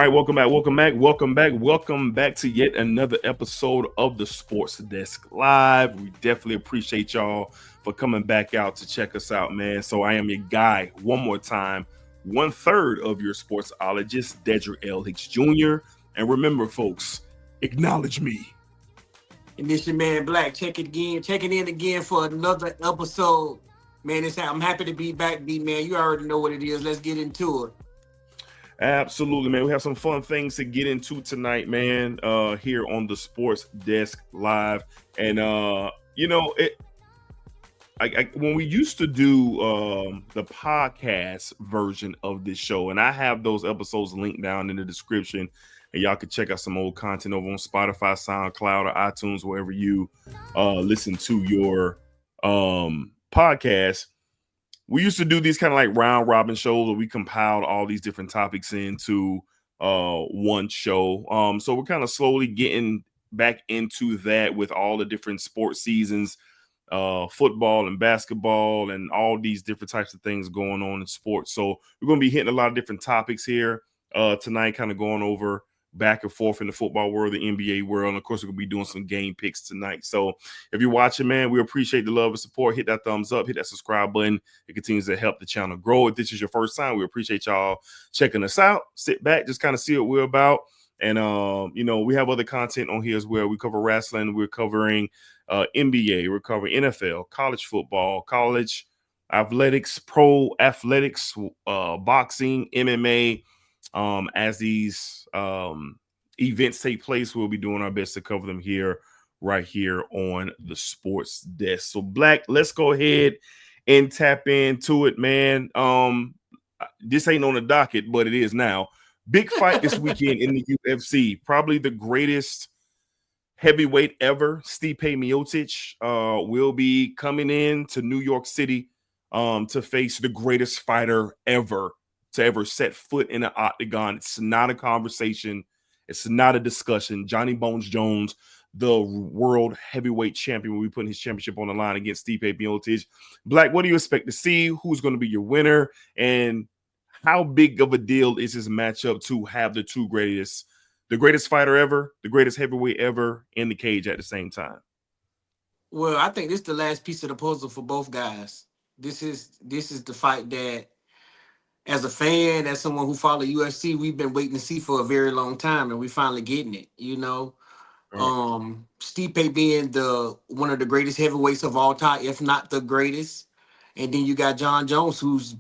right, welcome back to yet another episode of the Sports Desk Live. We definitely appreciate y'all for coming back out to check us out, man. So I am your guy one more time, 1/3 of your sportsologist, Dedrick L. Hicks Jr. And remember, folks, acknowledge me. And this your man Black. Checking in again for another episode. Man, I'm happy to be back, D man. You already know what it is. Let's get into it. Absolutely, man. We have some fun things to get into tonight, man. Here on the Sports Desk Live, and when we used to do the podcast version of this show, and I have those episodes linked down in the description, and y'all can check out some old content over on Spotify, SoundCloud, or iTunes, wherever you listen to your podcast. We used to do these kind of like round robin shows where we compiled all these different topics into one show. So we're kind of slowly getting back into that with all the different sports seasons, football and basketball and all these different types of things going on in sports. So we're going to be hitting a lot of different topics here tonight, kind of going over back and forth in the football world, the NBA world, and of course we're going to be doing some game picks tonight. So if you're watching, man, we appreciate the love and support. Hit that thumbs up, hit that subscribe button. It continues to help the channel grow. If this is your first time, we appreciate y'all checking us out. Sit back, just kind of see what we're about. And we have other content on here as well. We cover wrestling, we're covering NBA, we're covering NFL, college football, college athletics, pro athletics, boxing, MMA. As these events take place, we'll be doing our best to cover them right here on the Sports Desk. So Black, let's go ahead and tap into it, man. This ain't on the docket, but it is now. Big fight this weekend in the UFC. Probably the greatest heavyweight ever. Stipe Miocic will be coming in to New York City to face the greatest fighter ever to ever set foot in an octagon. It's not a conversation. It's not a discussion. Johnny Bones Jones, the world heavyweight champion, will be putting his championship on the line against Stipe Miocic. Black, what do you expect to see? Who's going to be your winner? And how big of a deal is this matchup to have the greatest fighter ever, the greatest heavyweight ever in the cage at the same time? Well, I think this is the last piece of the puzzle for both guys. This is the fight that, as a fan, as someone who follow UFC, we've been waiting to see for a very long time, and we finally getting it. Right. Stipe being the one of the greatest heavyweights of all time, if not the greatest, and then you got John Jones, who's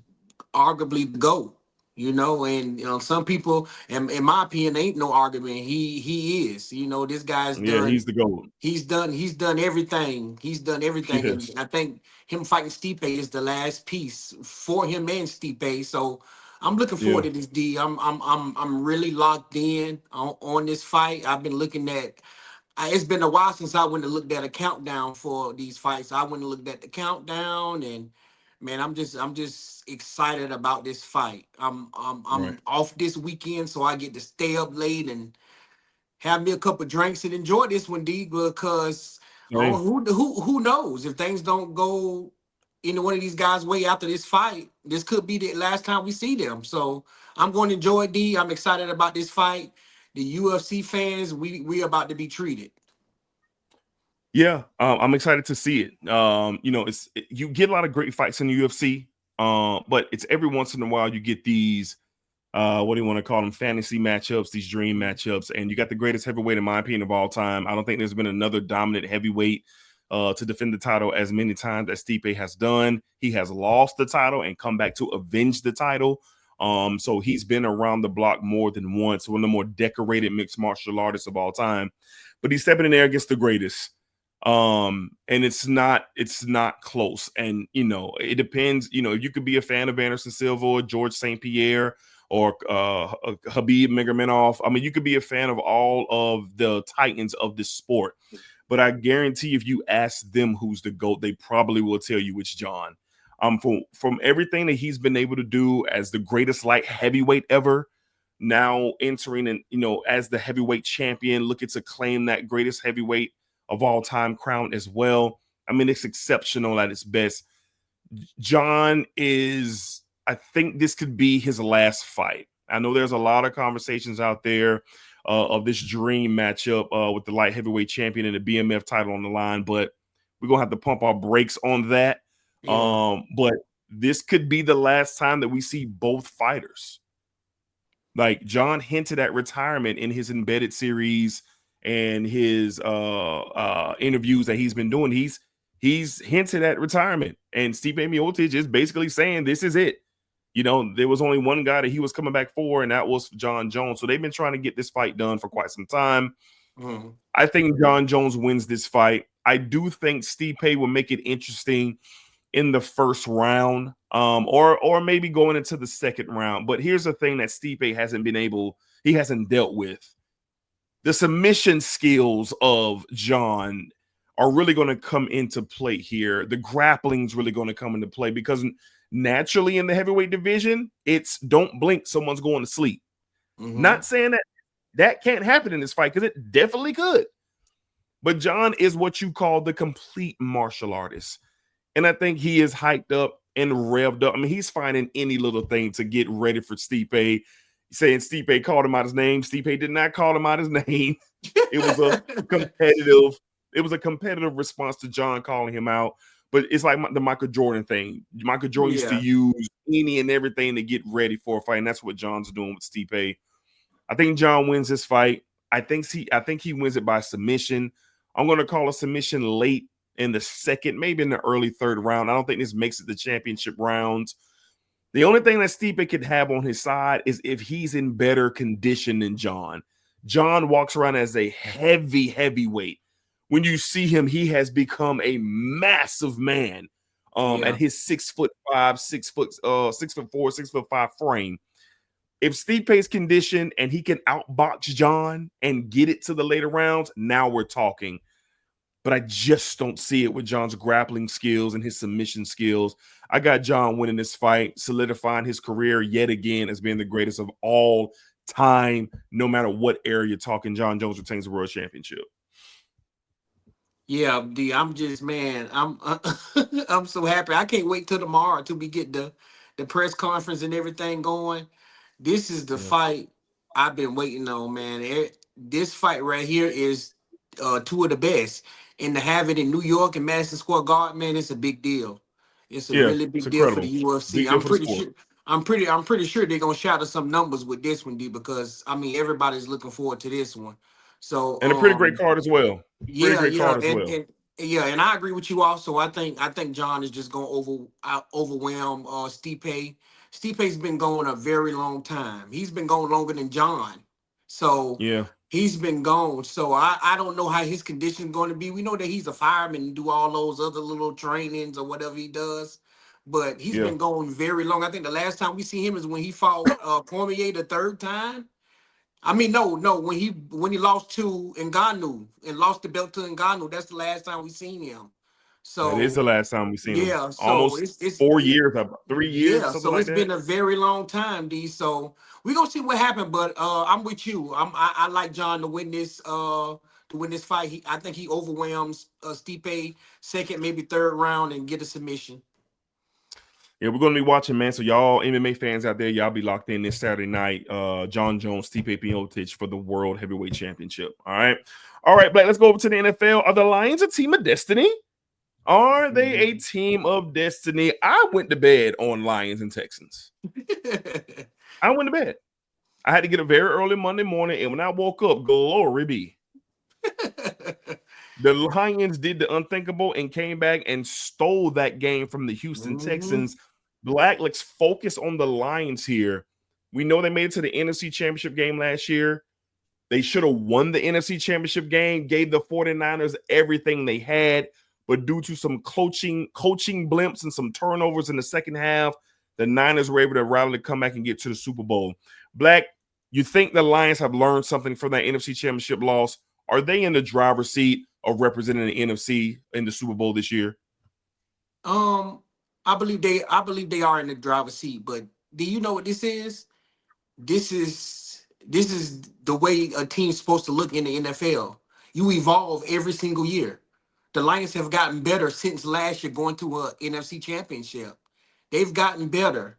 arguably the GOAT. And some people, in my opinion, ain't no argument. He is. This guy's Yeah, done. he's the GOAT. He's done everything. He's done everything, and Yes. I think him fighting Stipe is the last piece for him and Stipe. So I'm looking forward Yeah. to this. I'm really locked in on this fight. I've been looking at. It's been a while since I went and looked at a countdown for these fights. I went and looked at the countdown, and man, I'm just excited about this fight. I'm Right. off this weekend, so I get to stay up late and have me a couple drinks and enjoy this one, D. Because Same. who knows if things don't go into one of these guys' way after this fight, this could be the last time we see them. So I'm going to enjoy it, D. I'm excited about this fight. The UFC fans, we about to be treated. Yeah, I'm excited to see it. You get a lot of great fights in the UFC, but it's every once in a while you get these what do you want to call them, fantasy matchups, these dream matchups, and you got the greatest heavyweight in my opinion of all time. I don't think there's been another dominant heavyweight to defend the title as many times as Stipe has done. He has lost the title and come back to avenge the title. So he's been around the block more than once, one of the more decorated mixed martial artists of all time. But he's stepping in there against the greatest. And it's not close. And it depends. You could be a fan of Anderson Silva or George St. Pierre or Habib Nurmagomedov. I mean, you could be a fan of all of the titans of this sport, but I guarantee if you ask them who's the GOAT, they probably will tell you it's John. From everything that he's been able to do as the greatest light heavyweight ever, now entering and as the heavyweight champion, looking to claim that greatest heavyweight of all time crown as well. I mean, it's exceptional at its best. John is, I think this could be his last fight. I know there's a lot of conversations out there of this dream matchup with the light heavyweight champion and the BMF title on the line, but we're gonna have to pump our brakes on that. Yeah. But this could be the last time that we see both fighters. Like John hinted at retirement in his embedded series and his interviews that he's been doing. He's hinted at retirement, and Stipe Miocic is basically saying this is it. You know, there was only one guy that he was coming back for, and that was John Jones. So they've been trying to get this fight done for quite some time. Mhm. I think John Jones wins this fight. I do think Stipe will make it interesting in the first round, or maybe going into the second round. But here's the thing that Stipe he hasn't dealt with. The submission skills of John are really going to come into play here. The grappling's really going to come into play because naturally in the heavyweight division, it's don't blink, someone's going to sleep. Mhm. Not saying that can't happen in this fight because it definitely could. But John is what you call the complete martial artist. And I think he is hyped up and revved up. I mean, he's finding any little thing to get ready for Stipe. Saying Stipe called him out his name. Stipe did not call him out his name. It was a competitive, response to John calling him out. But it's like the Michael Jordan thing. Michael Jordan used to Yeah. use any and everything to get ready for a fight, and that's what John's doing with Stipe. I think John wins this fight. I think he wins it by submission. I'm going to call a submission late in the second, maybe in the early third round. I don't think this makes it the championship rounds. The only thing that Stipe could have on his side is if he's in better condition than John. John walks around as a heavyweight. When you see him, he has become a massive man. At Yeah. his 6'5", 6'4", 6'5" frame. If Stipe's conditioned and he can outbox John and get it to the later rounds, now we're talking. But I just don't see it with John's grappling skills and his submission skills. I got John winning this fight, solidifying his career yet again as being the greatest of all time, no matter what era you're talking. John Jones retains the world championship. Yeah, D. I'm just man. I'm I'm so happy. I can't wait till tomorrow till we get the press conference and everything going. This is the Yeah. fight I've been waiting on, man. This fight right here is two of the best, and to have it in New York and Madison Square Garden, man, it's a big deal. It's a Yeah, really it's big deal for the incredible. UFC. Big deal for the sport. I'm pretty sure they're gonna shout us some numbers with this one, D, because I mean everybody's looking forward to this one. So And a pretty great card as well. Pretty yeah, great yeah, card as well. and yeah, and I agree with you also. I think John is just gonna overwhelm Stipe. Stipe's been going a very long time. He's been going longer than John, so Yeah, he's been gone. So I don't know how his condition going to be. We know that he's a fireman and do all those other little trainings or whatever he does, but he's yeah, been going very long. I think the last time we see him is when he fought Cormier the third time. I mean, no, when he lost to Ngannou and lost the belt to Ngannou, that's the last time we seen him. that is the So last time we've seen him. yeah, so Almost 4 years, 3 years, yeah, something so like it's that. been a very long time, D. So we gonna see what happened, but I'm with you. I like John to win this fight. I think he overwhelms Stipe second, maybe third round and get a submission. Yeah, we're gonna be watching, man. So y'all MMA fans out there, y'all be locked in this Saturday night. John Jones, Stipe Miocic for the World Heavyweight Championship. All right, Black. Let's go over to the NFL. Are the Lions a team of destiny? Are they a team of destiny? I went to bed on Lions and Texans. I went to bed. I had to get up very early Monday morning, and when I woke up, glory be. The Lions did the unthinkable and came back and stole that game from the Houston Mhm. Texans. Black, let's focus on the Lions here. We know they made it to the NFC Championship game last year. They should have won the NFC Championship game, gave the 49ers everything they had, but due to some coaching blimps and some turnovers in the second half, the Niners were able to rally to come back and get to the Super Bowl. Black, you think the Lions have learned something from that NFC Championship loss? Are they in the driver's seat of representing the NFC in the Super Bowl this year? um, I believe they are in the driver's seat, but do you know what this is? This is the way a team's supposed to look in the NFL. You evolve every single year. The Lions have gotten better since last year going to a NFC championship. They've gotten better.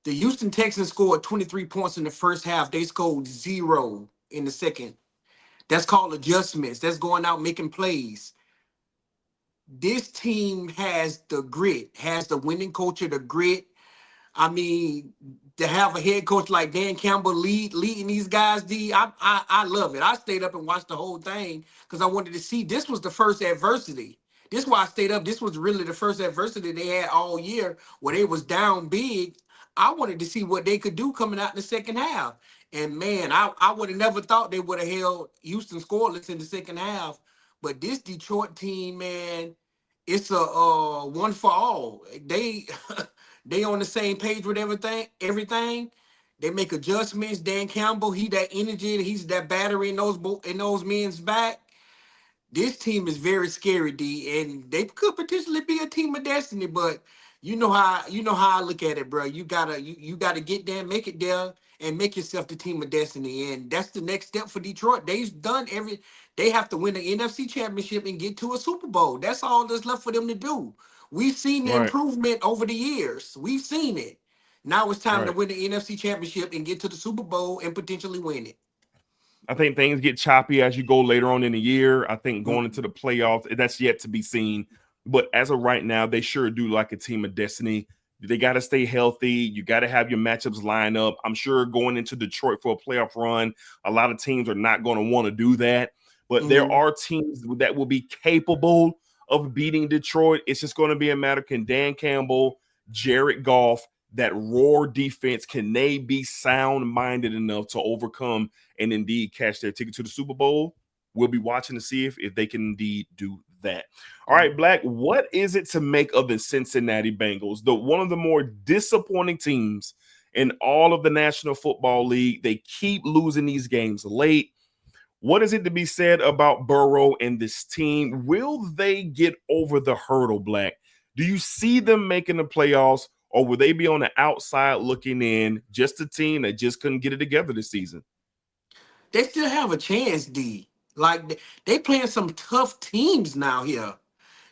The Houston Texans scored 23 points in the first half. They scored 0 in the second. That's called adjustments. That's going out making plays. This team has the grit, has the winning culture, the grit. I mean, to have a head coach like Dan Campbell leading these guys, I love it. I stayed up and watched the whole thing because I wanted to see. This was the first adversity. This is why I stayed up. This was really the first adversity they had all year where they was down big. I wanted to see what they could do coming out in the second half. And man, I would have never thought they would have held Houston scoreless in the second half. But this Detroit team, man, it's a one for all. They they on the same page with everything. They make adjustments. Dan Campbell, he that energy, he's that battery in those men's back. This team is very scary, D, and they could potentially be a team of destiny. But you know how I look at it, bro. You gotta get there, make it there, and make yourself the team of destiny. And that's the next step for Detroit. They've done every. They have to win the NFC Championship and get to a Super Bowl. That's all that's left for them to do. We've seen the Right, improvement over the years. We've seen it. Now it's time to right. win the NFC Championship and get to the Super Bowl and potentially win it. I think things get choppy as you go later on in the year. I think going into Mhm. the playoffs, that's yet to be seen. But as of right now, they sure do like a team of destiny. They got to stay healthy. You got to have your matchups line up. I'm sure going into Detroit for a playoff run, a lot of teams are not going to want to do that. But there Mhm. are teams that will be capable of beating Detroit. It's just going to be a matter, can Dan Campbell, Jared Goff, that roar defense, can they be sound-minded enough to overcome and indeed cash their ticket to the Super Bowl? We'll be watching to see if they can indeed do that. All right, Mhm. Black, what is it to make of the Cincinnati Bengals, the one of the more disappointing teams in all of the National Football League? They keep losing these games late. What is it to be said about Burrow and this team? Will they get over the hurdle, Black? Do you see them making the playoffs, or will they be on the outside looking in, just a team that just couldn't get it together this season? They still have a chance, D. Like they playing some tough teams now here.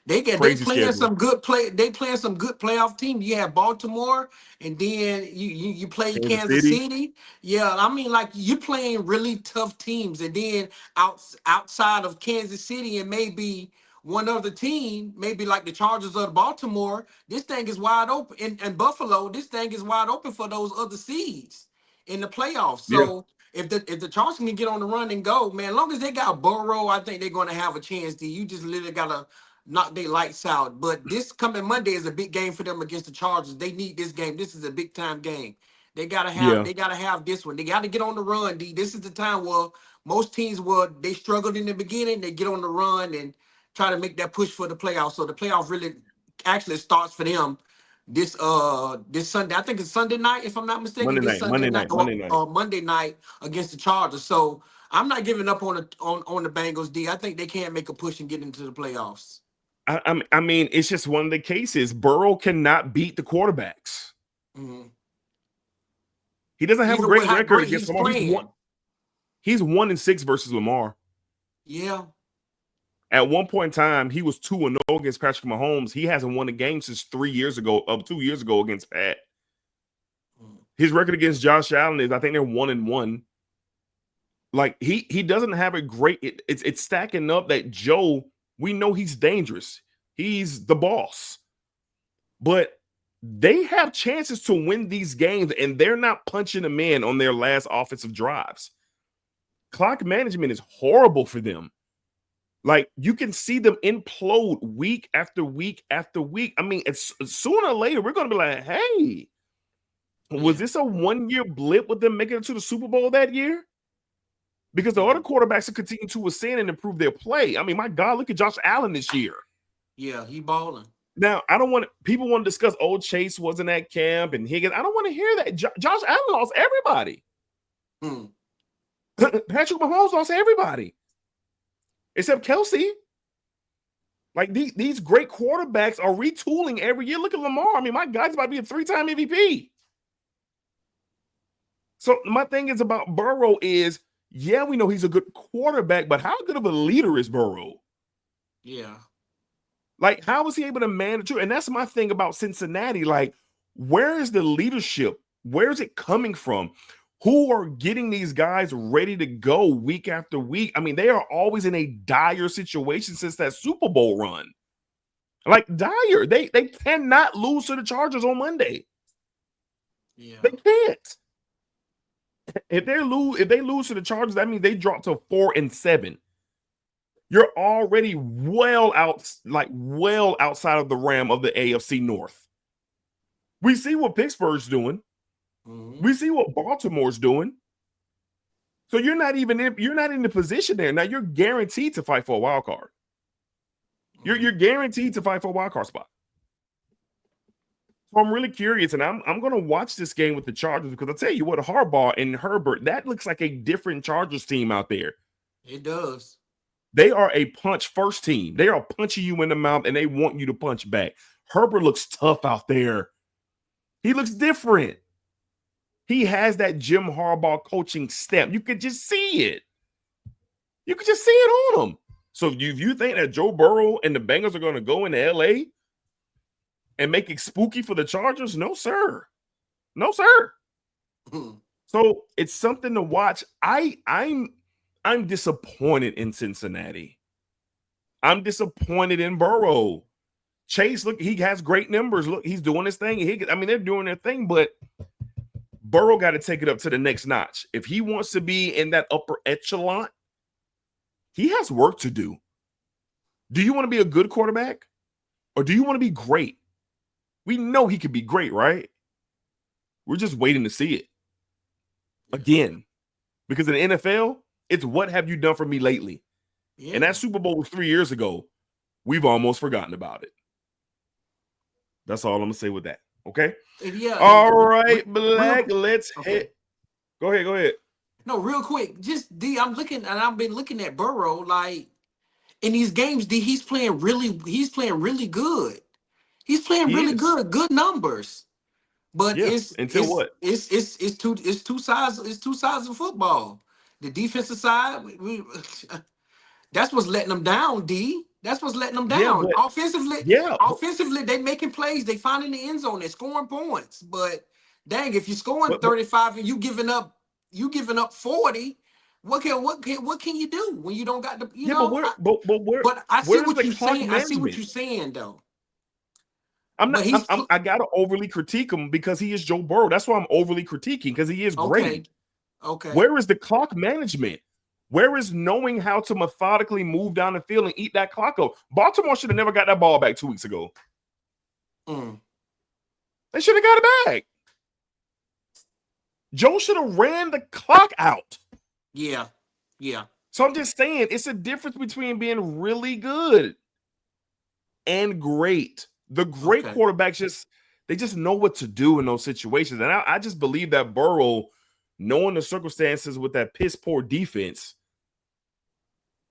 They Crazy playing schedule. some good play. They playing some good playoff teams. You have Baltimore, and then you play Kansas Kansas City. City. Yeah, I mean, like you playing really tough teams, and then outside of Kansas City and maybe one other team, maybe like the Chargers or the Baltimore, this thing is wide open. And Buffalo, this thing is wide open for those other seeds in the playoffs. Yeah, So if the Chargers can get on the run and go, man, as long as they got Burrow, I think they're going to have a chance. D, you just literally gotta knock their lights out. But this coming Monday is a big game for them against the Chargers. They need this game. This is a big time game. yeah, They gotta have this one. They gotta get on the run, D. This is the time where most teams were they struggled in the beginning, they get on the run and try to make that push for the playoffs. So the playoff really actually starts for them this Sunday. I think it's Sunday night, if I'm not mistaken. Monday This night, Sunday Monday night night, Monday night. or Monday night against the Chargers. So I'm not giving up on the Bengals, D. I think they can make a push and get into the playoffs. I mean, it's just one of the cases. Burrow cannot beat the quarterbacks. Mhm. He doesn't have a Even with great how record great against he's Lamar. playing. He's 1-6 versus Lamar. Yeah. At one point in time, he was 2-0 against Patrick Mahomes. He hasn't won a game since 3 years ago, 2 years ago against Pat. Mm. His record against Josh Allen is, I think they're 1-1. Like he doesn't have a great. It's stacking up that Joe. We know he's dangerous. He's the boss, but they have chances to win these games, and they're not punching them in on their last offensive drives. Clock management is horrible for them. Like you can see them implode week after week after week. I mean, it's sooner or later we're going to be like, "Hey, was Yeah. this a 1 year blip with them making it to the Super Bowl that year?" Because the other Mhm. quarterbacks have continued to ascend and improve their play. I mean, my God, look at Josh Allen this year. Yeah, he balling. Now, I don't want people want to discuss old Chase wasn't at camp and Higgins. I don't want to hear that. Josh Allen lost everybody. Mm. Patrick Mahomes lost everybody except Kelsey. Like these great quarterbacks are retooling every year. Look at Lamar. I mean, my God, he's about to be a 3-time MVP. So my thing is about Burrow is, yeah, we know he's a good quarterback, but how good of a leader is Burrow? Yeah. Like, how was he able to manage it? And that's my thing about Cincinnati. Like, where is the leadership Where's it coming from? Who are getting these guys ready to go week after week? I mean, they are always in a dire situation since that Super Bowl run. Like dire. They cannot lose to the Chargers on Monday. Yeah. They can't. If they lose to the Chargers, that means they drop to 4-7. You're already well outside of the realm of the AFC North. We see what Pittsburgh's doing. Mm-hmm. We see what Baltimore's doing. So you're not in the position there. Now you're guaranteed to fight for a wild card. You're guaranteed to fight for a wild card spot. So I'm really curious, and I'm going to watch this game with the Chargers because I'll tell you what, Harbaugh and Herbert, that looks like a different Chargers team out there. It does. They are a punch first team. They are punching you in the mouth, and they want you to punch back. Herbert looks tough out there. He looks different. He has that Jim Harbaugh coaching stamp. You could just see it. You could just see it on him. So if you think that Joe Burrow and the Bengals are going to go into LA and make it spooky for the Chargers? No, sir. No, sir. So it's something to watch. I'm disappointed in Cincinnati. I'm disappointed in Burrow. Chase, look, he has great numbers. Look, he's doing his thing. They're doing their thing, but Burrow got to take it up to the next notch. If he wants to be in that upper echelon, he has work to do. Do you want to be a good quarterback? Or do you want to be great? We know he could be great, right? We're just waiting to see it. Again. Because in the NFL, it's what have you done for me lately? Yeah. And that Super Bowl was 3 years ago. We've almost forgotten about it. That's all I'm going to say with that. Okay? Yeah. All right, Black. Let's hit. Go ahead. No, real quick. Just D, I've been looking at Burrow, like in these games, D, he's playing really good. He's playing really good, good numbers. But it's two sides of football. The defensive side, that's what's letting them down, D. That's what's letting them down. Offensively, they making plays. They finding the end zone. They're scoring points. But dang, if you're scoring 35 and you giving up 40, what can you do when you don't got the But I see what you're saying. I see what you're saying though. I gotta overly critique him because he is Joe Burrow. That's why I'm overly critiquing, because he is great. Okay. Where is the clock management? Where is knowing how to methodically move down the field and eat that clock up? Baltimore should have never got that ball back 2 weeks ago. They should have got it back. Joe should have ran the clock out. Yeah. So I'm just saying, it's a difference between being really good and great. The great quarterbacks they just know what to do in those situations. And I just believe that Burrow, knowing the circumstances with that piss poor defense,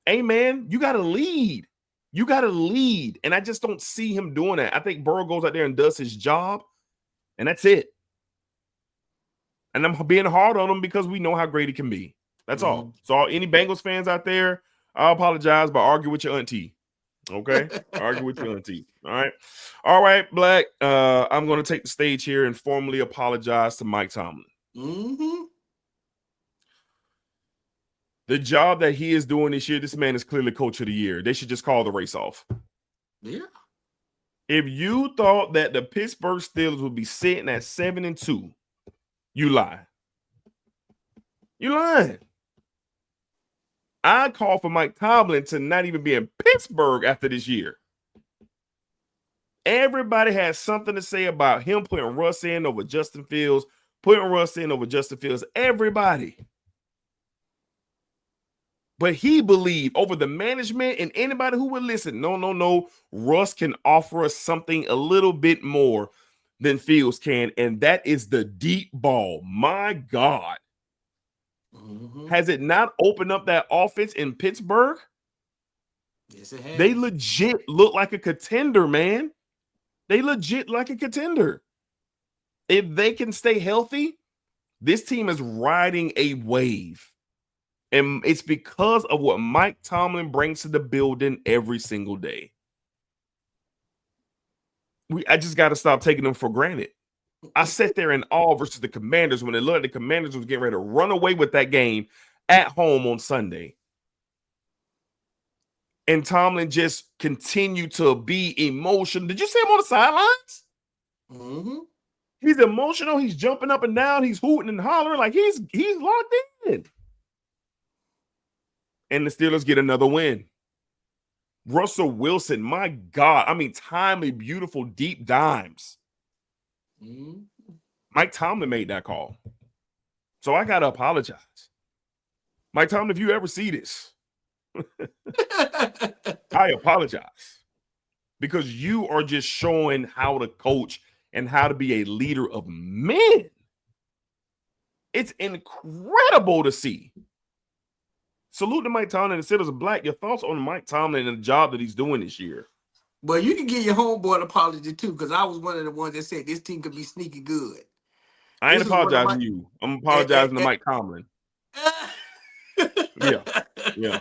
hey man, you got to lead. And I just don't see him doing that. I think Burrow goes out there and does his job, and that's it. And I'm being hard on him because we know how great he can be. That's all. So any Bengals fans out there, I apologize, but argue with your auntie. Okay? Argue with your auntie. All right, Black. I'm going to take the stage here and formally apologize to Mike Tomlin. The job that he is doing this year, this man is clearly coach of the year. They should just call the race off. Yeah. If you thought that the Pittsburgh Steelers would be sitting at 7-2, you lie. You lying. I call for Mike Tomlin to not even be in Pittsburgh after this year. Everybody has something to say about him putting Russ in over Justin Fields, everybody. But he believed over the management and anybody who would listen, no, Russ can offer us something a little bit more than Fields can, and that is the deep ball. My God. Has it not opened up that offense in Pittsburgh? Yes, it has. They legit look like a contender, man. They legit like a contender. If they can stay healthy, this team is riding a wave. And it's because of what Mike Tomlin brings to the building every single day. I just got to stop taking them for granted. I sat there in awe versus the Commanders when it looked like the Commanders was getting ready to run away with that game at home on Sunday. And Tomlin just continued to be emotional. Did you see him on the sidelines? Mm-hmm. He's emotional. He's jumping up and down. He's hooting and hollering like he's locked in. And the Steelers get another win. Russell Wilson, my God. I mean, timely, beautiful, deep dimes. Mm-hmm. Mike Tomlin made that call. So I got to apologize. Mike Tomlin, if you ever see this, I apologize. Because you are just showing how to coach and how to be a leader of men. It's incredible to see. Salute to Mike Tomlin and the Steelers are black. Your thoughts on Mike Tomlin and the job that he's doing this year? Well, you can give your homeboy an apology too, because I was one of the ones that said this team could be sneaky good. I ain't This was one of apologizing my. to you. I'm apologizing to Mike Tomlin. Yeah. Yeah.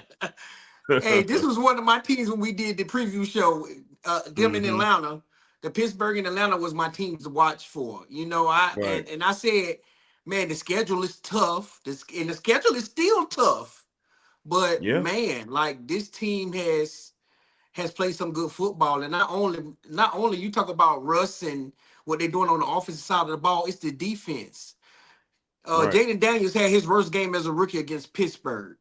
Hey, this was one of my teams when we did the preview show. Them in Atlanta, the Pittsburgh and Atlanta was my teams to watch for. You know, Right. and I said, man, the schedule is tough. And the schedule is still tough. But Yeah. man, like this team has played some good football. And not only you talk about Russ and what they're doing on the offensive side of the ball, it's the defense. Right. Jaden Daniels had his worst game as a rookie against Pittsburgh.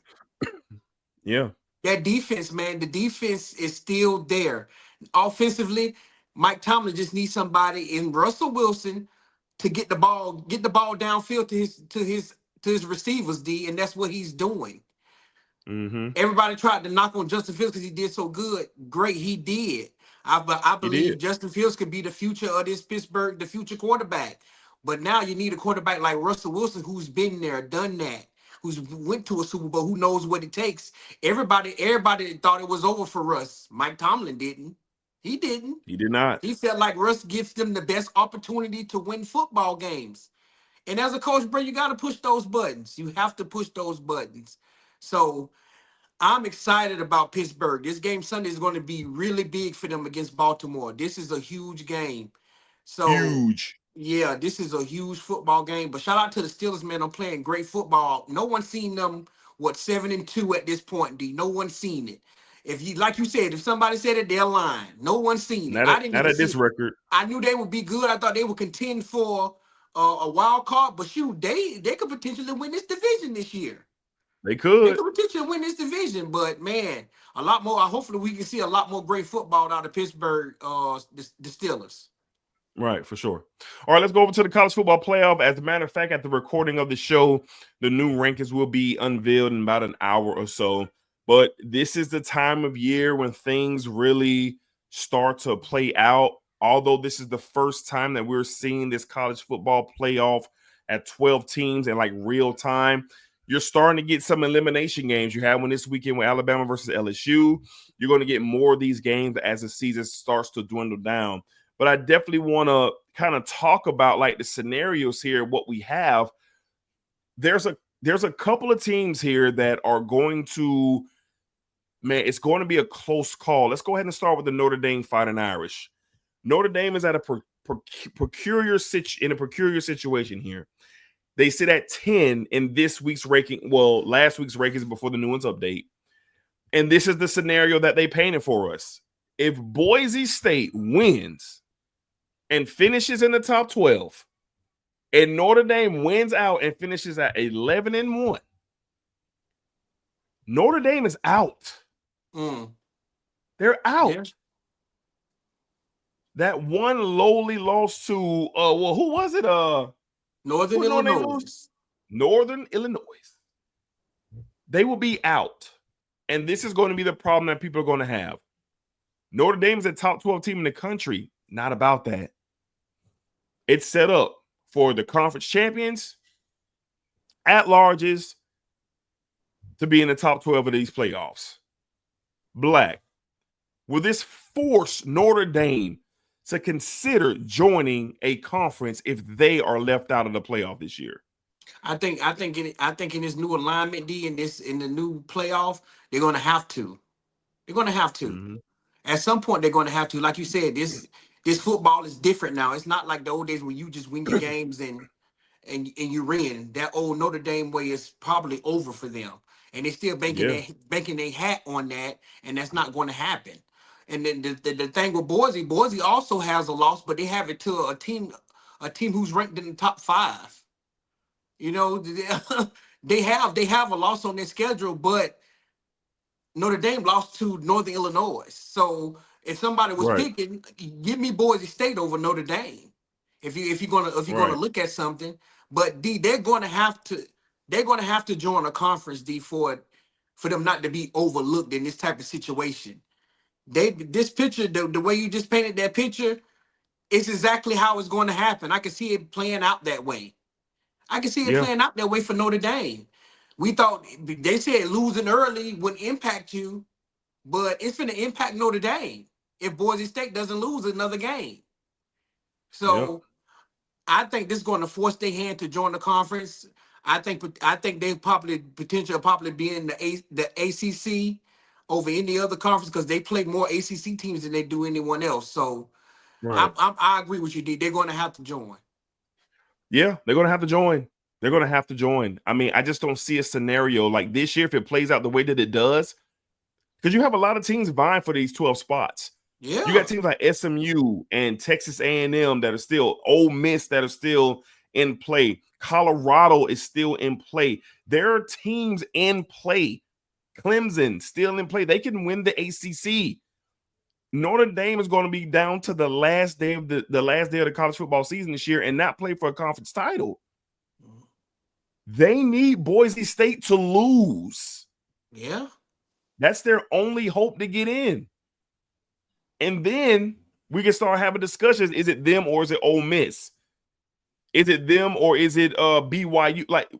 Yeah. That defense, man, the defense is still there. Offensively, Mike Tomlin just needs somebody in Russell Wilson to get the ball downfield to his receivers, D, and that's what he's doing. Mm-hmm. Everybody tried to knock on Justin Fields because he did so good. Great, he did. I He believe did. Justin Fields could be the future of this Pittsburgh, the future quarterback. But now you need a quarterback like Russell Wilson, who's been there, done that, who's went to a Super Bowl, who knows what it takes. Everybody thought it was over for Russ. Mike Tomlin didn't. He didn't. He did not. He felt like Russ gives them the best opportunity to win football games. And as a coach, bro, you got to push those buttons. You have to push those buttons. So I'm excited about Pittsburgh. This game Sunday is going to be really big for them against Baltimore. This is a huge game. So, Huge. yeah, this is a huge football game. But shout out to the Steelers, man. I'm playing great football. No one's seen them, 7-2 at this point, D. No one's seen it. If you, like you said, if somebody said it, they're lying. No one's seen it. I didn't Not even at see this it. record. I knew they would be good. I thought they would contend for a wild card. But shoot, they could potentially win this division this year. They They could. could potentially win this division, but man, a lot more. Hopefully, we can see a lot more great football out of Pittsburgh, the Steelers. Right, for sure. All right, let's go over to the college football playoff. As a matter of fact, at the recording of the show, the new rankings will be unveiled in about an hour or so. But this is the time of year when things really start to play out. Although this is the first time that we're seeing this college football playoff at 12 teams in like real time, you're starting to get some elimination games. You had one this weekend with Alabama versus LSU. You're going to get more of these games as the season starts to dwindle down. But I definitely want to kind of talk about like the scenarios here, what we have. There's a couple of teams here that are going to, man, it's going to be a close call. Let's go ahead and start with the Notre Dame Fighting Irish. Notre Dame is at a peculiar situation here. They sit at 10 in this week's ranking, well, last week's rankings before the new ones update. And this is the scenario that they painted for us. If Boise State wins and finishes in the top 12, and Notre Dame wins out and finishes at 11-1, Notre Dame is out. They're out. Yeah. That one lowly loss to who was it? Northern Illinois. Northern Illinois. They will be out. And this is going to be the problem that people are going to have. Notre Dame is a top 12 team in the country. Not about that. It's set up for the conference champions, at-larges, to be in the top 12 of these playoffs. Black. Will this force Notre Dame to consider joining a conference if they are left out of the playoff this year? I think in this new alignment, D, in the new playoff, they're going to have to. They're going to have to. Mm-hmm. At some point, they're going to have to. Like you said, This football is different now. It's not like the old days where you just win your games and you win. That old Notre Dame way is probably over for them, and they're still Yeah, banking their hat on that, and that's not going to happen. And then the thing with Boise also has a loss, but they have it to a team who's ranked in the top 5. You know, they have a loss on their schedule, but Notre Dame lost to Northern Illinois. So if somebody was right, picking, give me Boise State over Notre Dame. If you're gonna right. look at something, but D, they're gonna have to join a conference, D, for them not to be overlooked in this type of situation. This picture, the way you just painted that picture, it's exactly how it's going to happen. I can see it playing out that way. I can see it Yeah, playing out that way for Notre Dame. We thought they said losing early wouldn't impact you, but it's going to impact Notre Dame if Boise State doesn't lose another game. yep. So I think this is going to force their hand to join the conference. I think they probably be in the ACC over any other conference because they play more ACC teams than they do anyone else. So Right. I agree with you, D. They're going to have to join. Yeah, they're gonna have to join. They're gonna have to join. I mean, I just don't see a scenario like this year if it plays out the way that it does, because you have a lot of teams vying for these 12 spots. You Yeah, got teams like SMU and Texas A&M that are still, Ole Miss that are still in play. Colorado is still in play. There are teams in play. Clemson still in play. They can win the ACC. Notre Dame is going to be down to the last day of the last day of the college football season this year and not play for a conference title. They need Boise State to lose. yeah, That's their only hope to get in. And then we can start having discussions. Is it them or is it Ole Miss? Is it them or is it BYU? Like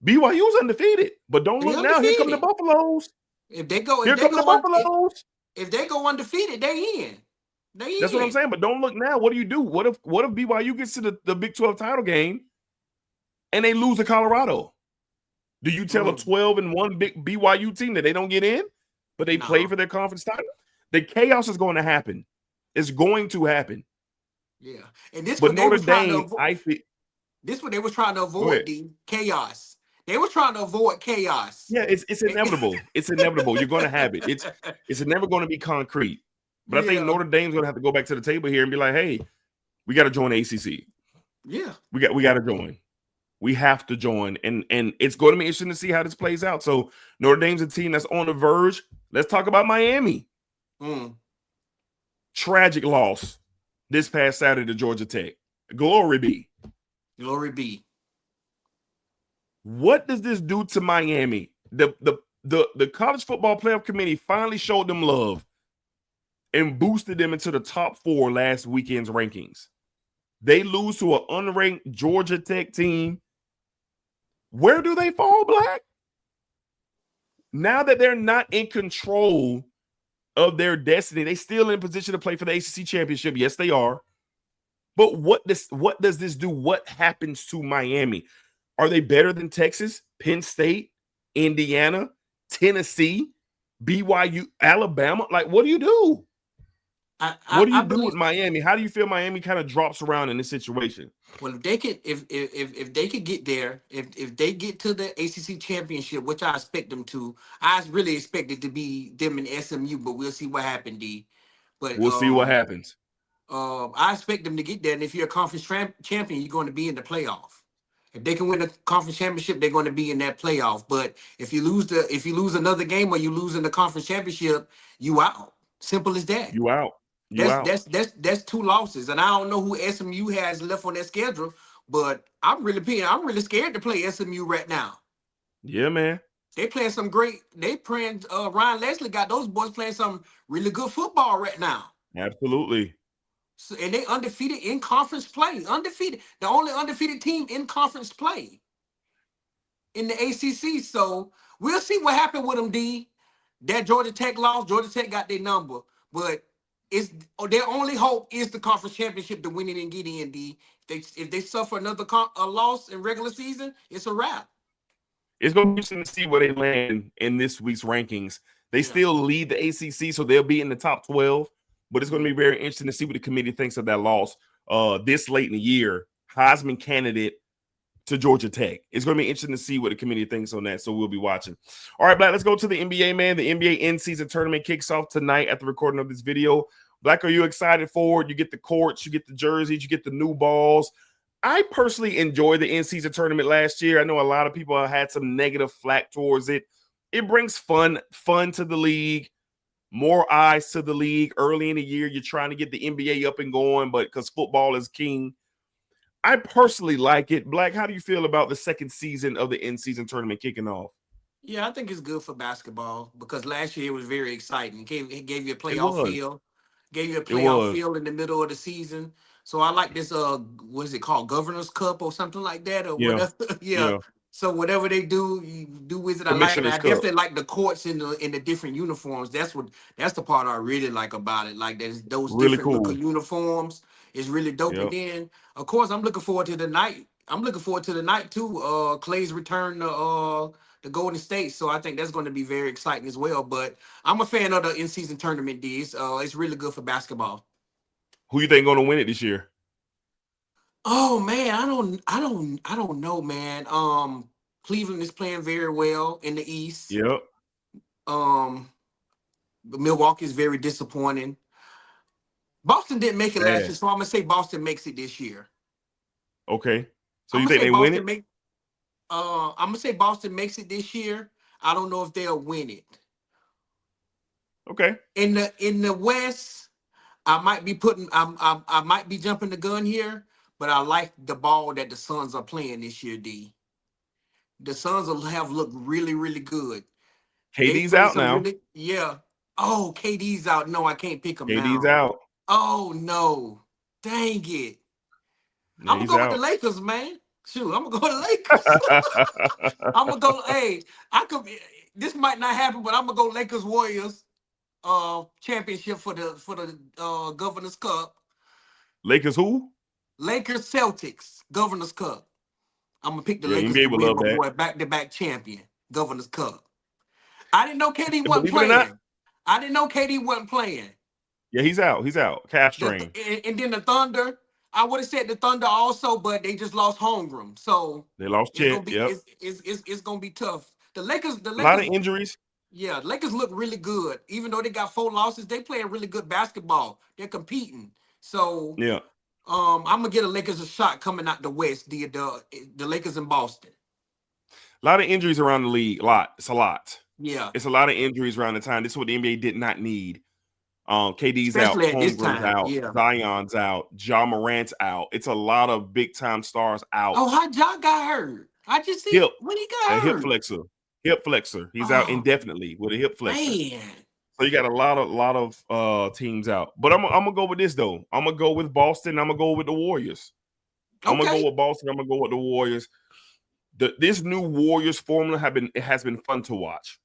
BYU's undefeated, but don't they look now. Here come the undefeated. Buffaloes. If they go, if Here they come the go on, Buffaloes. if they go undefeated, they in. That's what They I'm in. saying. But don't look now. What do you do? What if BYU gets to the Big 12 title game and they lose to Colorado? Do you tell a Mm, 12-1 big BYU team that they don't get in, but they play no. for their conference title? The chaos is going to happen. It's going to happen. Yeah, and this But what they Notre was trying to Dame, avoid. I feel. This what they was trying to Go avoid. ahead. The chaos. They were trying to avoid chaos. Yeah, it's inevitable. It's inevitable. You're going to have it. It's never going to be concrete. But I think Yeah, Notre Dame's going to have to go back to the table here and be like, hey, we got to join the ACC. yeah, We got to join. We have to join, and it's going to be interesting to see how this plays out. So Notre Dame's a team that's on the verge. Let's talk about Miami. mm, Tragic loss this past Saturday to Georgia Tech. Glory be. glory be. What does this do to Miami? The college football playoff committee finally showed them love and boosted them into the top 4 last weekend's rankings. They lose to an unranked Georgia Tech team. Where do they fall, Black? Now that they're not in control of their destiny, they still in position to play for the ACC championship. Yes, they are. But what does this do? What happens to Miami? Are they better than Texas, Penn State, Indiana, Tennessee, BYU, Alabama? Like, what do you do? What do I you do with believe. Miami? How do you feel Miami kind of drops around in this situation? Well, if they could, if they could get there, if they get to the ACC championship, which I expect them to, I really expect it to be them and SMU, but we'll see what happened, D. But We'll see what happens. I expect them to get there. And if you're a conference champion, you're going to be in the playoff. If they can win the conference championship, they're going to be in that playoff. But if you lose another game or you lose in the conference championship, you out. Simple as that. You out. You That's out. that's that's that's 2 losses, and I don't know who SMU has left on their schedule, but I'm really scared to play SMU right now. Yeah, man. They playing some great. They playing. Ryan Leslie got those boys playing some really good football right now. Absolutely. So, and they undefeated in conference play. Undefeated, the only undefeated team in conference play in the ACC. So we'll see what happened with them. D. That Georgia Tech lost. Georgia Tech got their number, but it's their only hope is the conference championship to win it and get in. D. If they suffer another a loss in regular season, it's a wrap. It's going to be interesting to see where they land in this week's rankings. They Yeah. still lead the ACC, so they'll be in the top 12. but it's going to be very interesting to see what the committee thinks of that loss this late in the year. Heisman candidate to Georgia Tech. It's going to be interesting to see what the committee thinks on that, so we'll be watching. All right, Black, let's go to the NBA, man. The NBA in-season tournament kicks off tonight at the recording of this video. Black, are you excited for it? You get the courts, you get the jerseys, you get the new balls. I personally enjoyed the in-season tournament last year. I know a lot of people had some negative flack towards it. It brings fun to the league, more eyes to the league. Early in the year, you're trying to get the NBA up and going, but because football is king, I personally like it. Black, how do you feel about the second season of the in-season tournament kicking off? Yeah, I think it's good for basketball because last year it was very exciting. It gave you a It playoff was. feel, gave you a It playoff was. feel in the middle of the season. So I like this what is it called? Governor's Cup or something like that or Yeah. whatever. Yeah. Yeah. So whatever they do, you do with it. I like it. Commissioner's I Cup. definitely like the courts in the different uniforms. That's the part I really like about it. Like there's those Really different look cool. of uniforms is really dope. Yep. And then of course I'm looking forward to the night. I'm looking forward to the night too. Clay's return to the Golden State. So I think that's going to be very exciting as well. But I'm a fan of the in-season tournament, D's. It's really good for basketball. Who you think going to win it this year? Oh man, I don't know, man. Cleveland is playing very well in the East. Yep. Milwaukee is very disappointing. Boston didn't make it last year, so I'm gonna say Boston makes it this year. Okay. So I'm you gonna think say they win Boston it? I'm gonna say Boston makes it this year. I don't know if they'll win it. Okay. In the West, I might be I might be jumping the gun here, but I like the ball that the Suns are playing this year, D. The Suns will have looked really, really good. They KD's played out some now. really, yeah. Oh, KD's out. No, I can't pick him KD's now. out. Oh no. Dang it. Yeah, I'm gonna he's go with the out. Lakers, man. Shoot, I'm gonna go with the Lakers. I'm gonna go, hey, I could this might not happen, but I'm gonna go Lakers Warriors championship for the Governor's Cup. Lakers who? Lakers Celtics Governor's Cup. I'm gonna pick the Yeah, Lakers to NBA would win, love my that. boy, back-to-back champion, Governor's Cup. I didn't know KD And wasn't believe it or not, playing. I didn't know KD wasn't playing. yeah, he's out. He's out. Calf strain. And then the Thunder, I would have said the Thunder also, but they just lost Holmgren. So They lost it's gonna Chet. be Yep. it's gonna be tough. The A lot of Lakers, injuries. yeah, Lakers look really good. Even though they got 4 losses, they playing really good basketball. They're competing. So Yeah. I'm gonna get the Lakers a shot coming out the West. The Lakers in Boston. A lot of injuries around the league. A lot. It's a lot. Yeah, It's a lot of injuries around the time. This is what the NBA did not need. KD's out, especially at this Holmgren's time. out, Yeah. Zion's out, Ja Morant's out. It's a lot of big time stars out. Oh, how Ja got hurt? I just see Hip, when he a got hip hurt. flexor. Hip flexor. He's out Oh indefinitely with a hip flexor. man. So you got a lot of teams out. But I'm gonna go with this though. I'm gonna go with Boston. I'm gonna go with the Warriors. I'm gonna go Okay. with Boston. I'm gonna go with the Warriors. This new Warriors formula has been fun to watch.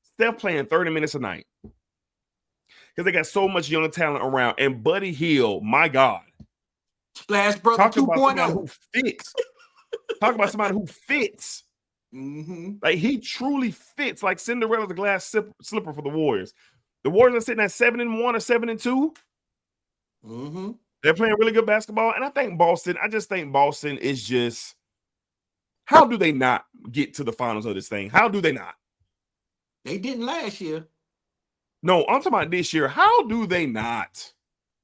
Steph playing 30 minutes a night because they got so much young talent around. And Buddy Hield, my God, Splash Brother talk about somebody 2.0. who fits. Talk about somebody who fits. Mm-hmm. Like he truly fits. Like Cinderella's glass slipper for the Warriors. The Warriors are sitting at 7-1 or 7-2. Mm-hmm. They're playing really good basketball. And I just think Boston is just, how do they not get to the finals of this thing? How do they not? They didn't last year. No, I'm talking about this year. How do they not?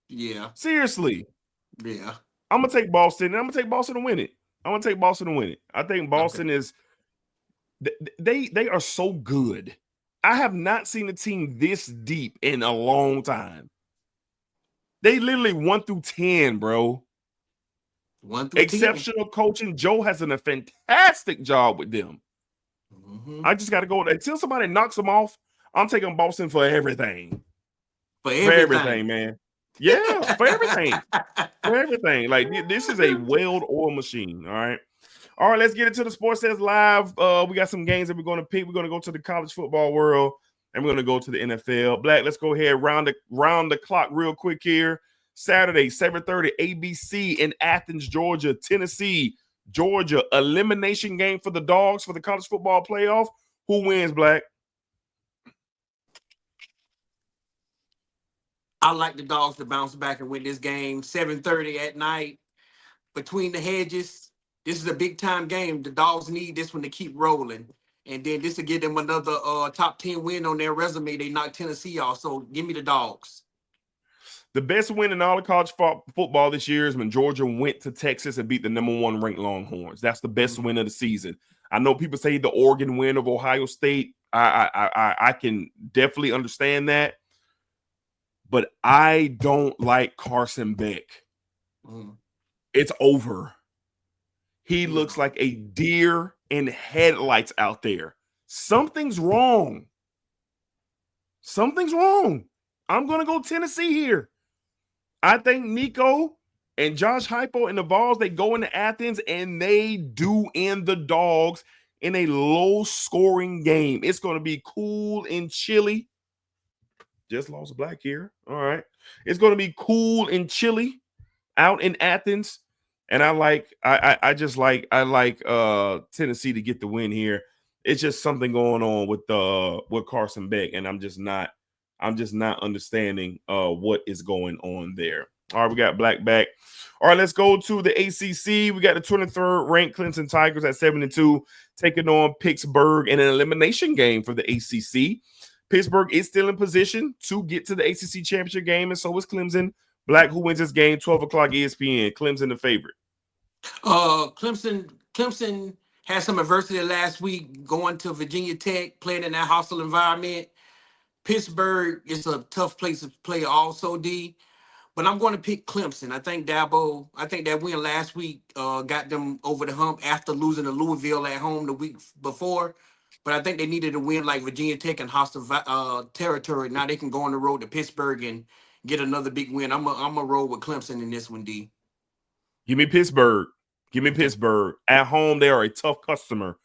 Yeah. Seriously. Yeah. I'm going to take Boston, and I'm going to take Boston to win it. I think Boston is, they are so good. I have not seen a team this deep in a long time. They literally 1 through 10, bro. 1 through 10. Exceptional coaching. Joe has done a fantastic job with them. Mm-hmm. I just got to go with that. Until somebody knocks them off, I'm taking Boston for everything. For For everything, man. Yeah, for everything. For everything. Like, this is a well-oiled machine, all right? All right, let's get into the Sports Says Live. We got some games that we're going to pick. We're going to go to the college football world, and we're going to go to the NFL. Black, let's go ahead, round the clock real quick here. Saturday, 7:30, ABC in Athens, Georgia, Tennessee, Georgia. Elimination game for the Dogs for the college football playoff. Who wins, Black? I like the Dogs to bounce back and win this game. 7:30 at night between the hedges. This is a big time game. The Dogs need this one to keep rolling. And then this will give them another top 10 win on their resume. They knocked Tennessee off. So give me the Dogs. The best win in all of college football this year is when Georgia went to Texas and beat the #1 ranked Longhorns. That's the best win of the season. I know people say the Oregon win of Ohio State. I can definitely understand that, but I don't like Carson Beck. Mm. It's over. He Yeah. looks like a deer in headlights out there. Something's wrong. Something's wrong. I'm going to go Tennessee here. I think Nico and Josh Heupel and the Vols, they go into Athens and they do end the Dogs in a low-scoring game. It's going to be cool and chilly. Just lost black here. All right. It's going to be cool and chilly out in Athens. And I like Tennessee to get the win here. It's just something going on with Carson Beck, and I'm just not understanding what is going on there. All right, we got black back. All right, let's go to the ACC. We got the 23rd ranked Clemson Tigers at 7-2 taking on Pittsburgh in an elimination game for the ACC. Pittsburgh is still in position to get to the ACC championship game, and so is Clemson. Black, who wins this game? 12 o'clock ESPN. Clemson the favorite. Clemson had some adversity last week going to Virginia Tech, playing in that hostile environment. Pittsburgh is a tough place to play also, D. But I'm going to pick Clemson. I think that win last week got them over the hump after losing to Louisville at home the week before. But I think they needed a win like Virginia Tech and hostile territory. Now they can go on the road to Pittsburgh and get another big win. I'm a roll with Clemson in this one, D. Give me Pittsburgh. Give me Okay. Pittsburgh. At home, they are a tough customer.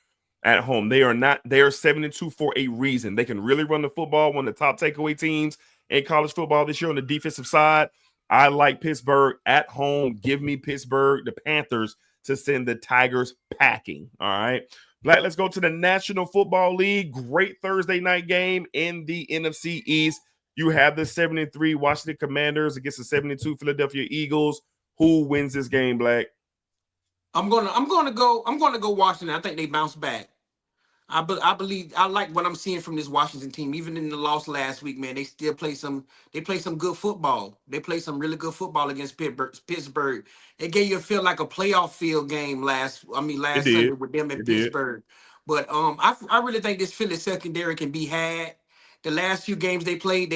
At home, they are 7-2 for a reason. They can really run the football, one of the top takeaway teams in college football this year on the defensive side. I like Pittsburgh at home. Give me Pittsburgh, the Panthers, to send the Tigers packing. All right. Black, let's go to the National Football League. Great Thursday night game in the NFC East. You have the 7-3 Washington Commanders against the 7-2 Philadelphia Eagles. Who wins this game, Black? I'm gonna go Washington. I think they bounce back. I believe I like what I'm seeing from this Washington team. Even in the loss last week, man, they still play some. They play some good football. They play some really good football against Pittsburgh. It gave you a feel like a playoff field game last It Sunday did. with them in It did. Pittsburgh. But I really think this Philly secondary can be had. The last few games they played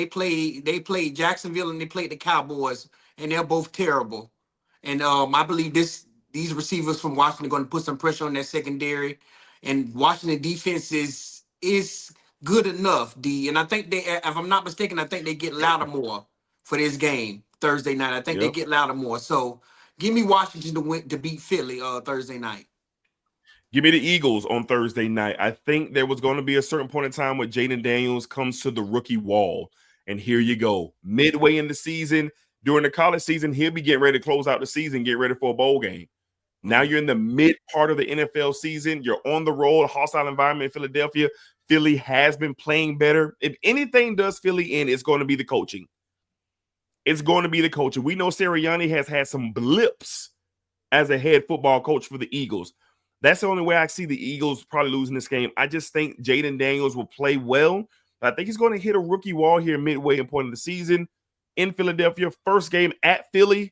Jacksonville and they played the Cowboys, and they're both terrible. And I believe these receivers from Washington are going to put some pressure on that secondary, and Washington defense is good enough, D. And I think if I'm not mistaken, I think they get Lattimore for this game Thursday night. I think they Yep. get Lattimore. So give me Washington to win to beat Philly Thursday night. Give me the Eagles on Thursday night. I think there was going to be a certain point in time where Jaden Daniels comes to the rookie wall. And here you go. Midway in the season, during the college season, he'll be getting ready to close out the season, get ready for a bowl game. Now you're in the mid part of the NFL season. You're on the road, hostile environment in Philadelphia. Philly has been playing better. If anything does Philly in, it's going to be the coaching. It's going to be the coaching. We know Sirianni has had some blips as a head football coach for the Eagles. That's the only way I see the Eagles probably losing this game. I just think Jaden Daniels will play well. I think he's going to hit a rookie wall here midway in point of the season in Philadelphia. First game at Philly.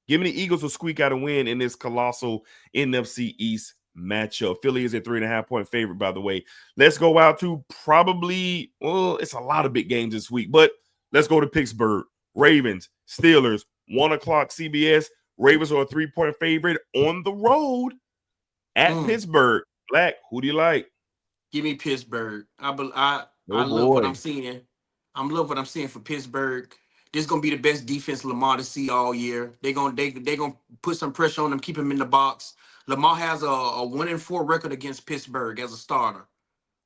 Give me the Eagles will squeak out a win in this colossal NFC East matchup. Philly is a 3.5-point favorite, by the way. Let's go out to it's a lot of big games this week, but let's go to Pittsburgh. Ravens, Steelers, 1 o'clock CBS. Ravens are a 3-point favorite on the road at Pittsburgh. Black, who do you like? Give me Pittsburgh. I Oh, love what I'm boy. seeing. I love what I'm seeing for Pittsburgh. This is gonna be the best defense Lamar to see all year. They gonna put some pressure on them, keep him in the box. Lamar has a 1-4 record against Pittsburgh as a starter.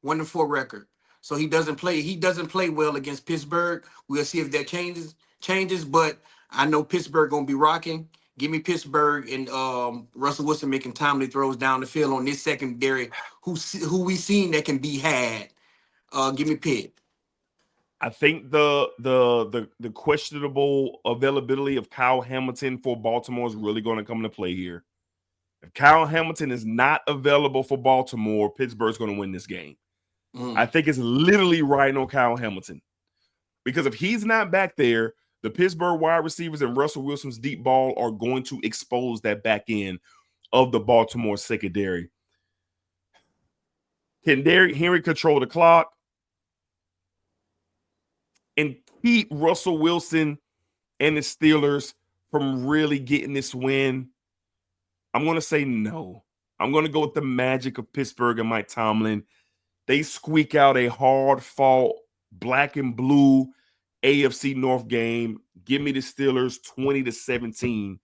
1-4 record. So he doesn't play well against Pittsburgh. We'll see if that changes, but I know Pittsburgh gonna be rocking. Give me Pittsburgh and Russell Wilson making timely throws down the field on this secondary who we seen that can be had. Give me Pitt. I think the questionable availability of Kyle Hamilton for Baltimore is really going to come into play here. If Kyle Hamilton is not available for Baltimore, Pittsburgh's going to win this game. I think it's literally riding on Kyle Hamilton. Because if he's not back there, the Pittsburgh wide receivers and Russell Wilson's deep ball are going to expose that back end of the Baltimore secondary. Can Derrick Henry control the clock and keep Russell Wilson and the Steelers from really getting this win? I'm going to say no. I'm going to go with the magic of Pittsburgh and Mike Tomlin. They squeak out a hard-fought black and blue AFC North game. Give me the Steelers 20-17,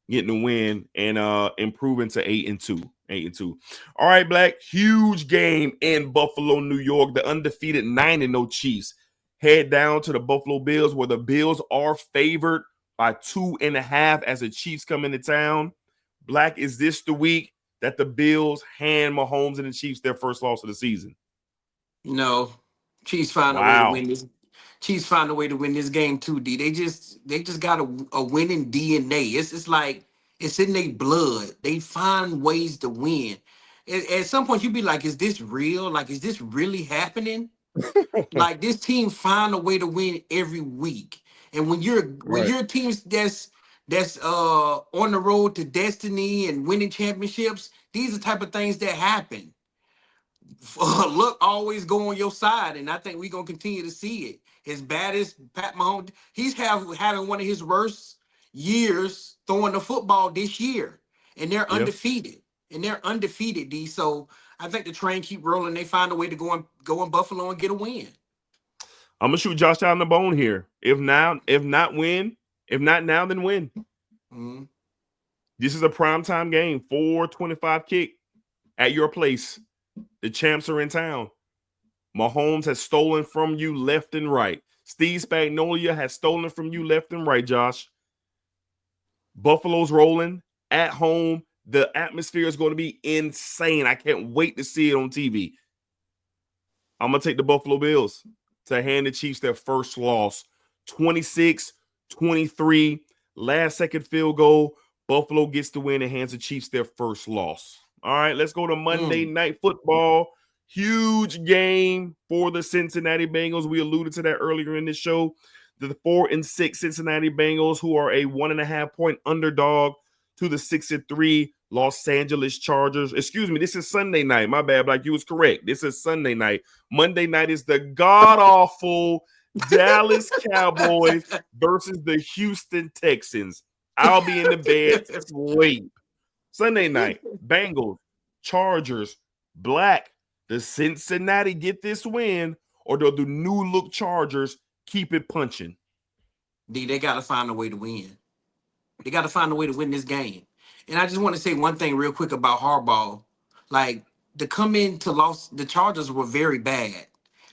getting the win and improving to 8-2. 8-2. All right, Black. Huge game in Buffalo, New York. The undefeated 9-0 Chiefs head down to the Buffalo Bills, where the Bills are favored by 2.5 as the Chiefs come into town. Black, is this the week that the Bills hand Mahomes and the Chiefs their first loss of the season? No, Chiefs find a way to Wow. win this. Chiefs find a way to win this game too. D. They just got a winning DNA. It's like it's in their blood. They find ways to win. At some point, you be like, "Is this real? Like, is this really happening?" Like this team find a way to win every week. And when Right. you're teams that's on the road to destiny and winning championships, these are the type of things that happen. Luck always go on your side, and I think we're gonna continue to see it. As bad as Pat Mahomes, he's having one of his worst years throwing the football this year, and they're Yeah. undefeated. And they're undefeated, D. So I think the train keep rolling. They find a way to go in Buffalo and get a win. I'm gonna shoot Josh out in the bone here. If not now, then win. Mm-hmm. This is a primetime game, 4:25 kick at your place. The champs are in town. Mahomes has stolen from you left and right. Steve Spagnuolo has stolen from you left and right, Josh. Buffalo's rolling at home. The atmosphere is going to be insane. I can't wait to see it on TV. I'm going to take the Buffalo Bills to hand the Chiefs their first loss. 26-23, last second field goal. Buffalo gets the win and hands the Chiefs their first loss. All right, let's go to Monday Night Football. Huge game for the Cincinnati Bengals. We alluded to that earlier in this show. The 4-6 Cincinnati Bengals, who are a 1.5-point underdog to the 6-3 Los Angeles Chargers. Excuse me, this is Sunday night. My bad, like you was correct. This is Sunday night. Monday night is the god-awful Dallas Cowboys versus the Houston Texans. I'll be in the bed asleep. Sunday night, Bengals, Chargers, Black. Does Cincinnati get this win, or do the new look Chargers keep it punching? D, they got to find a way to win. They got to find a way to win this game. And I just want to say one thing real quick about Harbaugh. Like, to come in to the Chargers were very bad.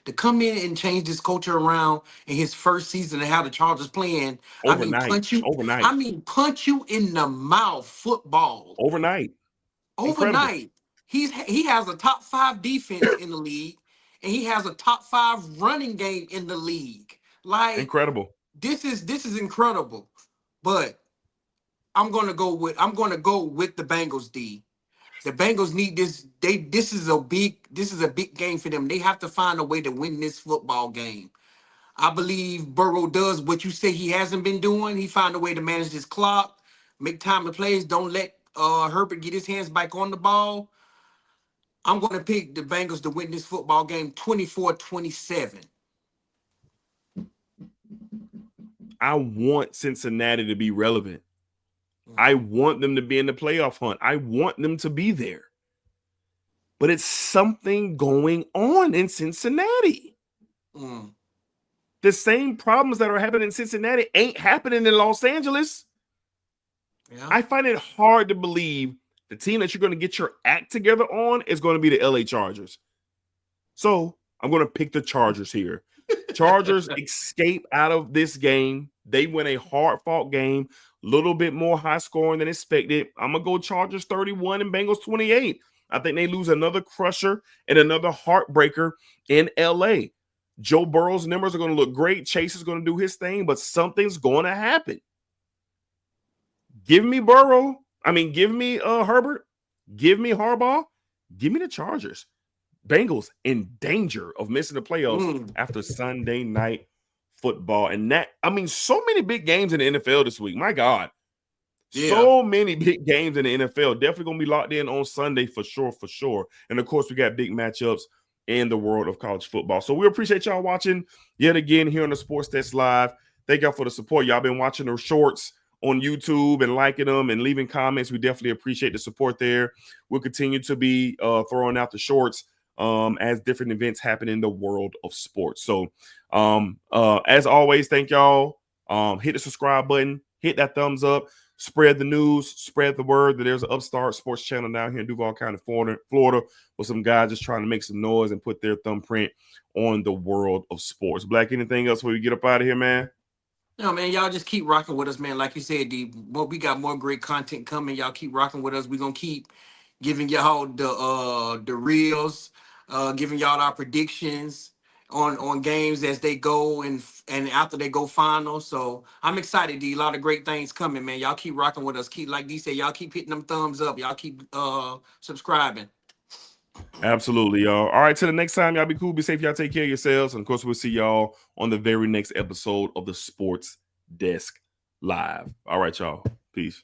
To come in and change this culture around in his first season and how the Chargers playing, I mean, Overnight. punch you in the mouth football. Overnight. Incredible. Overnight. He has a top 5 defense in the league, and he has a top 5 running game in the league. Like, Incredible. this is incredible. But I'm gonna go with the Bengals, D. The Bengals need this. This is a big game for them. They have to find a way to win this football game. I believe Burrow does what you say he hasn't been doing. He found a way to manage his clock, make time of plays. Don't let Herbert get his hands back on the ball. I'm going to pick the Bengals to win this football game 24-27. I want Cincinnati to be relevant. I want them to be in the playoff hunt. I want them to be there. But it's something going on in Cincinnati. The same problems that are happening in Cincinnati ain't happening in Los Angeles. Yeah. I find it hard to believe the team that you're going to get your act together on is going to be the LA Chargers. So I'm going to pick the Chargers here. Chargers escape out of this game. They win a hard-fought game, a little bit more high scoring than expected. I'm going to go Chargers 31 and Bengals 28. I think they lose another crusher and another heartbreaker in LA. Joe Burrow's numbers are going to look great. Chase is going to do his thing, but something's going to happen. Give me Burrow. I mean, give me Herbert. Give me Harbaugh. Give me the Chargers. Bengals in danger of missing the playoffs after Sunday night football. And that, I mean, so many big games in the NFL this week. My God. Yeah. So many big games in the NFL. Definitely going to be locked in on Sunday for sure. And of course, we got big matchups in the world of college football. So we appreciate y'all watching yet again here on the Sports Desk Live. Thank y'all for the support. Y'all been watching the shorts on YouTube and liking them and leaving comments. We definitely appreciate the support there. We'll continue to be throwing out the shorts as different events happen in the world of sports. So as always, thank y'all. Hit the subscribe button, hit that thumbs up, spread the news, spread the word that there's an upstart sports channel down here in Duval County, Florida, with some guys just trying to make some noise and put their thumbprint on the world of sports. Black, anything else before we get up out of here, man? No, man, y'all just keep rocking with us, man. Like you said, we got more great content coming. Y'all keep rocking with us. We're gonna keep giving y'all the reels, giving y'all our predictions on games as they go and after they go final. So I'm excited, D. A lot of great things coming, man. Y'all keep rocking with us. Keep, like D said, y'all keep hitting them thumbs up. Y'all keep subscribing. Absolutely, y'all. All right, till the next time, y'all be cool, be safe, y'all take care of yourselves. And of course, we'll see y'all on the very next episode of the Sports Desk Live. All right, y'all. Peace.